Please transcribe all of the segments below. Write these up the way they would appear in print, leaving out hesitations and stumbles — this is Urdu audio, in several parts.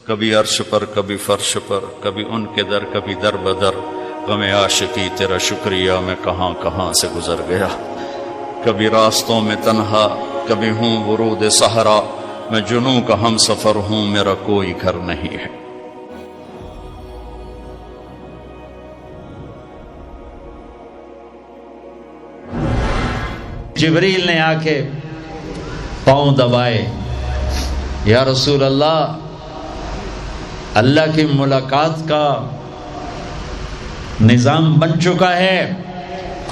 کبھی عرش پر کبھی فرش پر، کبھی ان کے در کبھی در بدر، غم عاشقی تیرا شکریہ میں کہاں کہاں سے گزر گیا، کبھی راستوں میں تنہا کبھی ہوں ورود صحرا، میں جنوں کا ہم سفر ہوں میرا کوئی گھر نہیں ہے۔ جبریل نے آ کے پاؤں دبائے، یا رسول اللہ، اللہ کی ملاقات کا نظام بن چکا ہے،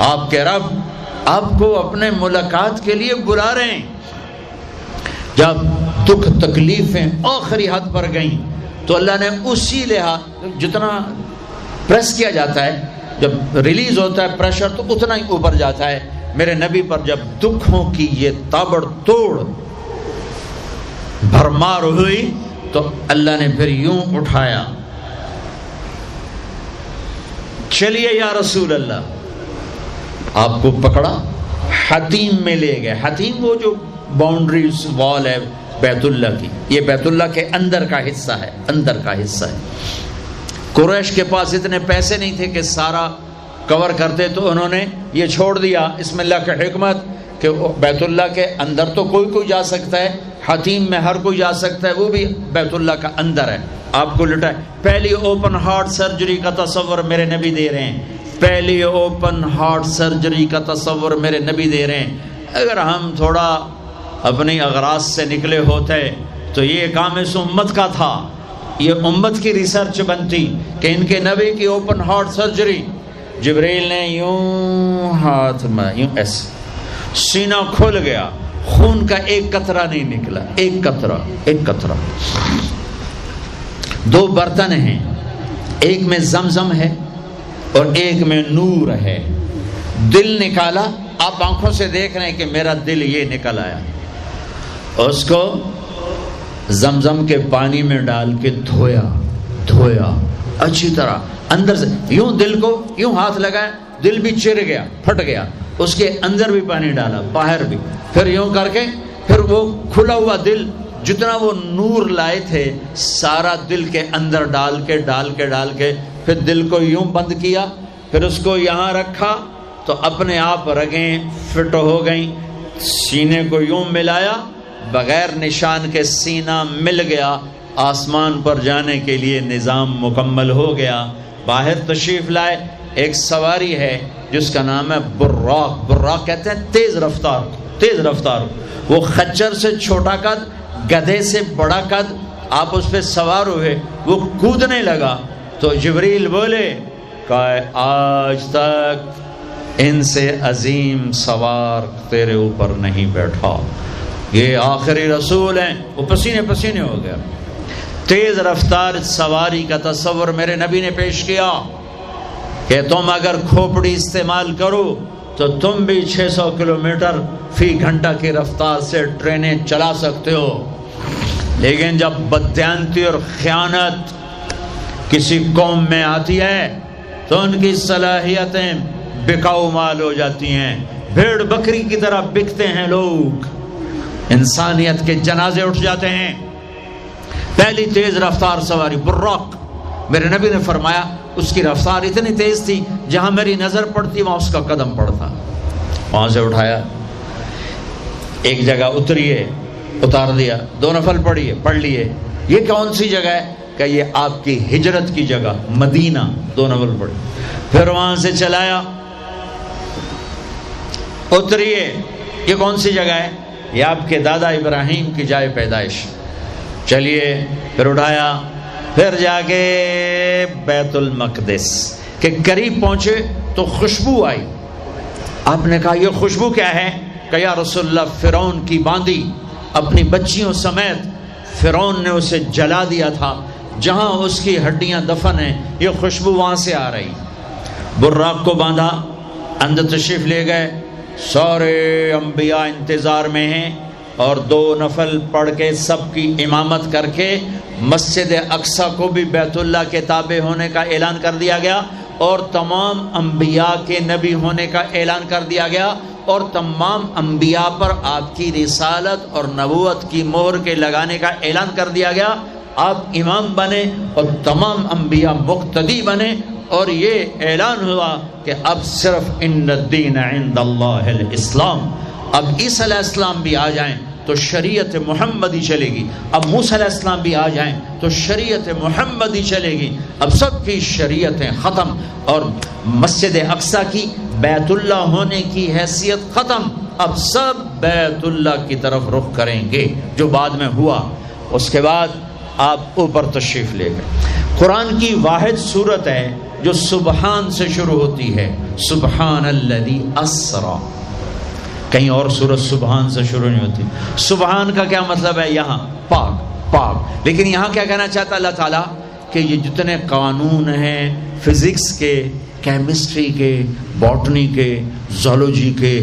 آپ کے رب آپ کو اپنے ملاقات کے لیے بلا رہے ہیں۔ جب دکھ تکلیفیں آخری حد پر گئیں تو اللہ نے اسی لحاظ، جتنا پریس کیا جاتا ہے، جب ریلیز ہوتا ہے پریشر تو اتنا ہی اوپر جاتا ہے، میرے نبی پر جب دکھوں کی یہ تابڑ توڑ بھرمار ہوئی تو اللہ نے پھر یوں اٹھایا، چلیے یا رسول اللہ، آپ کو پکڑا، حتیم میں لے گئے۔ حتیم وہ جو باؤنڈریز وال ہے بیت اللہ کی، یہ بیت اللہ کے اندر کا حصہ ہے، اندر کا حصہ ہے۔ قریش کے پاس اتنے پیسے نہیں تھے کہ سارا کور کرتے، تو انہوں نے یہ چھوڑ دیا، اس میں اللہ کی حکمت کہ بیت اللہ کے اندر تو کوئی جا سکتا ہے، حتیم میں ہر کوئی جا سکتا ہے، وہ بھی بیت اللہ کا اندر ہے۔ آپ کو لٹائے، پہلی اوپن ہارٹ سرجری کا تصور میرے نبی دے رہے ہیں، پہلی اوپن ہارٹ سرجری کا تصور میرے نبی دے رہے ہیں۔ اگر ہم تھوڑا اپنی اغراض سے نکلے ہوتے تو یہ کام اس امت کا تھا، یہ امت کی ریسرچ بنتی کہ ان کے نبی کی اوپن ہارٹ سرجری۔ جبریل نے یوں ہاتھ میں یوں ایسے، سینہ کھل گیا، خون کا ایک قطرہ نہیں نکلا، ایک قطرہ۔ دو برتن ہیں، ایک میں زمزم ہے اور ایک میں نور ہے۔ دل نکالا، آپ آنکھوں سے دیکھ رہے ہیں کہ میرا دل یہ نکل آیا، اس کو زمزم کے پانی میں ڈال کے دھویا اچھی طرح، اندر سے یوں دل کو یوں ہاتھ لگایا، دل بھی چر گیا، پھٹ گیا، اس کے اندر بھی پانی ڈالا، باہر بھی، پھر یوں کر کے پھر وہ کھلا ہوا دل جتنا وہ نور لائے تھے سارا دل کے اندر ڈال کے پھر دل کو یوں بند کیا، پھر اس کو یہاں رکھا تو اپنے آپ رگیں فٹ ہو گئیں، سینے کو یوں ملایا، بغیر نشان کے سینہ مل گیا، آسمان پر جانے کے لیے نظام مکمل ہو گیا۔ باہر تشریف لائے، ایک سواری ہے جس کا نام ہے براق کہتے ہیں تیز رفتار، وہ خچر سے چھوٹا قد، گدھے سے بڑا قد، آپ اس پہ سوار ہوئے، وہ کودنے لگا تو جبریل بولے کہ آج تک ان سے عظیم سوار تیرے اوپر نہیں بیٹھا، یہ آخری رسول ہیں۔ وہ پسینے ہو گیا۔ تیز رفتار سواری کا تصور میرے نبی نے پیش کیا کہ تم اگر کھوپڑی استعمال کرو تو تم بھی 600 کلومیٹر فی گھنٹہ کی رفتار سے ٹرینیں چلا سکتے ہو، لیکن جب بددیانتی اور خیانت کسی قوم میں آتی ہے تو ان کی صلاحیتیں بکاؤ مال ہو جاتی ہیں، بھیڑ بکری کی طرح بکتے ہیں لوگ، انسانیت کے جنازے اٹھ جاتے ہیں۔ پہلی تیز رفتار سواری براق، میرے نبی نے فرمایا اس کی رفتار اتنی تیز تھی جہاں میری نظر پڑتی وہاں اس کا قدم پڑتا، وہاں سے اٹھایا، ایک جگہ اتار دیا، 2 نفل پڑھ لیے، یہ کون سی جگہ ہے کہ یہ آپ کی ہجرت کی جگہ مدینہ، 2 نفل پڑھی، پھر وہاں سے چلایا، اتریے، یہ کون سی جگہ ہے؟ یہ آپ کے دادا ابراہیم کی جائے پیدائش، چلیے، پھر اٹھایا، پھر جا کے بیت المقدس کے قریب پہنچے تو خوشبو آئی، آپ نے کہا یہ خوشبو کیا ہے؟ کہ یا رسول اللہ فرعون کی باندی اپنی بچیوں سمیت فرعون نے اسے جلا دیا تھا، جہاں اس کی ہڈیاں دفن ہیں، یہ خوشبو وہاں سے آ رہی۔ براق کو باندھا، اندر تشریف لے گئے، سارے انبیاء انتظار میں ہیں، اور 2 نفل پڑھ کے سب کی امامت کر کے مسجد اقصیٰ کو بھی بیت اللہ کے تابع ہونے کا اعلان کر دیا گیا، اور تمام انبیاء کے نبی ہونے کا اعلان کر دیا گیا، اور تمام انبیاء پر آپ کی رسالت اور نبوت کی مہر کے لگانے کا اعلان کر دیا گیا۔ آپ امام بنے اور تمام انبیاء مقتدی بنے، اور یہ اعلان ہوا کہ اب صرف ان الدین عند اللہ الاسلام۔ اب عیسیٰ علیہ السلام بھی آ جائیں تو شریعت محمدی چلے گی، اب موسیٰ علیہ السلام بھی آ جائیں تو شریعت محمدی چلے گی، اب سب کی شریعتیں ختم، اور مسجد اقصیٰ کی بیت اللہ ہونے کی حیثیت ختم، اب سب بیت اللہ کی طرف رخ کریں گے، جو بعد میں ہوا۔ اس کے بعد آپ اوپر تشریف لے گئے۔ قرآن کی واحد سورت ہے جو سبحان سے شروع ہوتی ہے، سبحان الذی اسری، کہیں اور سورت سبحان سے شروع نہیں ہوتی۔ سبحان کا کیا مطلب ہے؟ یہاں پاک پاک، لیکن یہاں کیا کہنا چاہتا اللہ تعالیٰ کہ یہ جتنے قانون ہیں فزکس کے، کیمسٹری کے، باٹنی کے، زولوجی کے،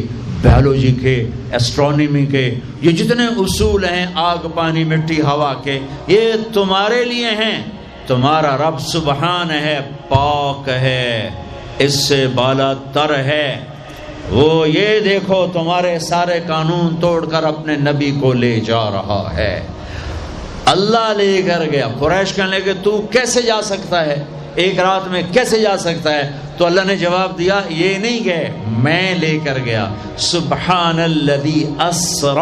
بایولوجی کے، ایسٹرونومی کے، یہ جتنے اصول ہیں آگ پانی مٹی ہوا کے، یہ تمہارے لیے ہیں۔ تمہارا رب سبحان ہے، پاک ہے، اس سے بالا تر ہے، وہ یہ دیکھو تمہارے سارے قانون توڑ کر اپنے نبی کو لے جا رہا ہے۔ اللہ لے کر گیا۔ قریش کہنے لگے تو کیسے جا سکتا ہے، ایک رات میں کیسے جا سکتا ہے؟ تو اللہ نے جواب دیا یہ نہیں گئے، میں لے کر گیا۔ سبحان الذی اسری،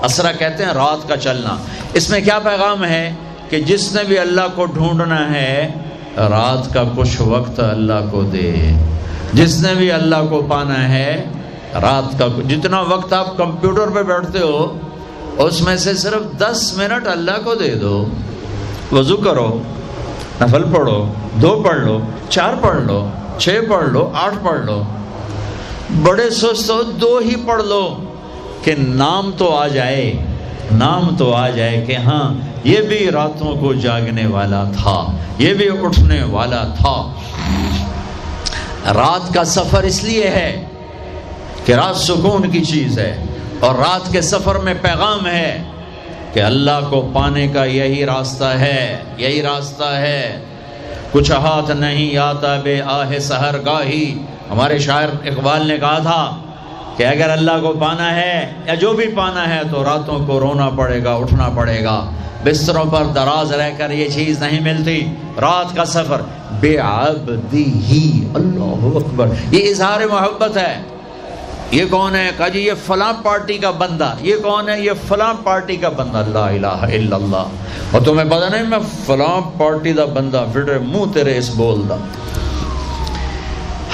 اسرا کہتے ہیں رات کا چلنا۔ اس میں کیا پیغام ہے کہ جس نے بھی اللہ کو ڈھونڈنا ہے رات کا کچھ وقت اللہ کو دے، جس نے بھی اللہ کو پانا ہے رات کا جتنا وقت آپ کمپیوٹر پہ بیٹھتے ہو اس میں سے صرف 10 منٹ اللہ کو دے دو۔ وضو کرو، نفل پڑھو، 2 پڑھ لو، 4 پڑھ لو، 6 پڑھ لو، 8 پڑھ لو، بڑے سست ہو 2 ہی پڑھ لو، کہ نام تو آ جائے، نام تو آ جائے کہ ہاں یہ بھی راتوں کو جاگنے والا تھا، یہ بھی اٹھنے والا تھا۔ رات کا سفر اس لیے ہے کہ رات سکون کی چیز ہے، اور رات کے سفر میں پیغام ہے کہ اللہ کو پانے کا یہی راستہ ہے، یہی راستہ ہے۔ کچھ ہاتھ نہیں آتا بے آہ سحر گاہی، ہمارے شاعر اقبال نے کہا تھا کہ اگر اللہ کو پانا ہے یا جو بھی پانا ہے تو راتوں کو رونا پڑے گا، اٹھنا پڑے گا، بستروں پر دراز رہ کر یہ چیز نہیں ملتی۔ رات کا سفر بے عبدی ہی، اللہ اکبر، یہ اظہار محبت ہے۔ یہ کون ہے؟ کہا جی یہ فلاں پارٹی کا بندہ۔ یہ کون ہے؟ یہ فلاں پارٹی کا بندہ۔ لا الہ الا اللہ۔ اور تمہیں پتہ نہیں میں فلاں پارٹی دا بندہ، پھر منہ تیرے اس بول دا،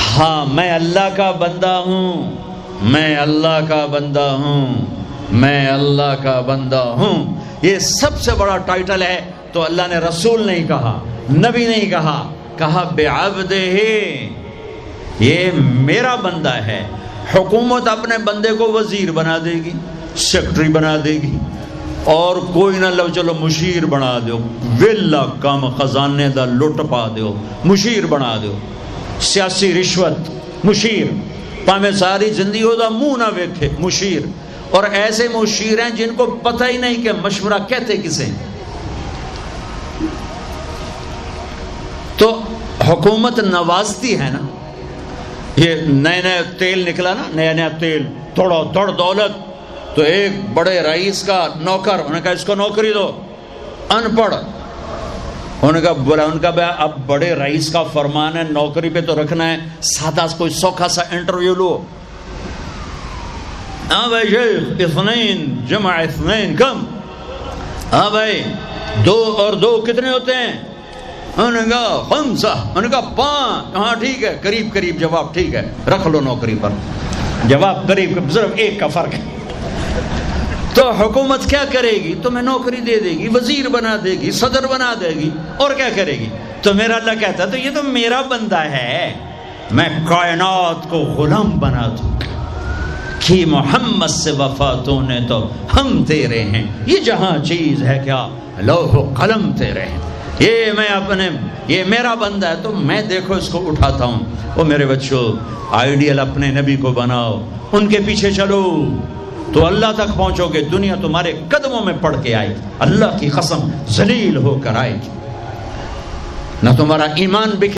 ہاں میں اللہ کا بندہ ہوں، میں اللہ کا بندہ ہوں، میں اللہ کا بندہ ہوں۔ یہ سب سے بڑا ٹائٹل ہے۔ تو اللہ نے رسول نہیں کہا، نبی نہیں کہا، کہا بعبدہ، یہ میرا بندہ ہے۔ حکومت اپنے بندے کو وزیر بنا دے گی، سیکٹری بنا دے گی، اور کوئی نہ لو چلو مشیر بنا دو، ویلا کم خزانے دا لٹ پا دو، مشیر بنا دو، سیاسی رشوت مشیر، پامے ساری زندگی ہوتا منہ نہ ویکھے مشیر۔ اور ایسے مشیر ہیں جن کو پتہ ہی نہیں کہ مشورہ کہتے کسے۔ تو حکومت نوازتی ہے نا، یہ نئے نئے تیل نکلا نا، نیا نیا تیل، توڑو توڑ دولت، تو ایک بڑے رئیس کا نوکر، انہوں نے کہا اس کو نوکری دو، ان پڑھ، انہوں نے کہا بولا، ان کا اب بڑے رئیس کا فرمان ہے نوکری پہ تو رکھنا ہے، سادہ کوئی سوکھا سا انٹرویو لو۔ ہاں بھائی شیخ، 2 جمع 2 کم؟ ہاں بھائی 2 اور 2 کتنے ہوتے ہیں؟ انہوں نے کہا 5، انہوں نے کہا 5، ہاں ٹھیک ہے، قریب قریب جواب، ٹھیک ہے رکھ لو نوکری پر، جواب قریب، صرف 1 کا فرق ہے۔ تو حکومت کیا کرے گی؟ تمہیں نوکری دے دے گی، وزیر بنا دے گی، صدر بنا دے گی، اور کیا کرے گی؟ تو میرا اللہ کہتا ہے تو یہ تو میرا بندہ ہے، میں کائنات کو غلام بنا دوں کہ محمد سے وفاتوں نے تو ہم تیرے ہیں، یہ جہاں چیز ہے کیا لوح و قلم تیرے ہیں، یہ میں اپنے، یہ میرا بندہ ہے تو میں دیکھو اس کو اٹھاتا ہوں۔ وہ میرے بچوں، آئیڈیل اپنے نبی کو بناؤ، ان کے پیچھے چلو تو اللہ تک پہنچو گے، دنیا تمہارے قدموں میں پڑ کے آئے گی، اللہ کی قسم ذلیل ہو کر آئے گی، نہ تمہارا ایمان بکھے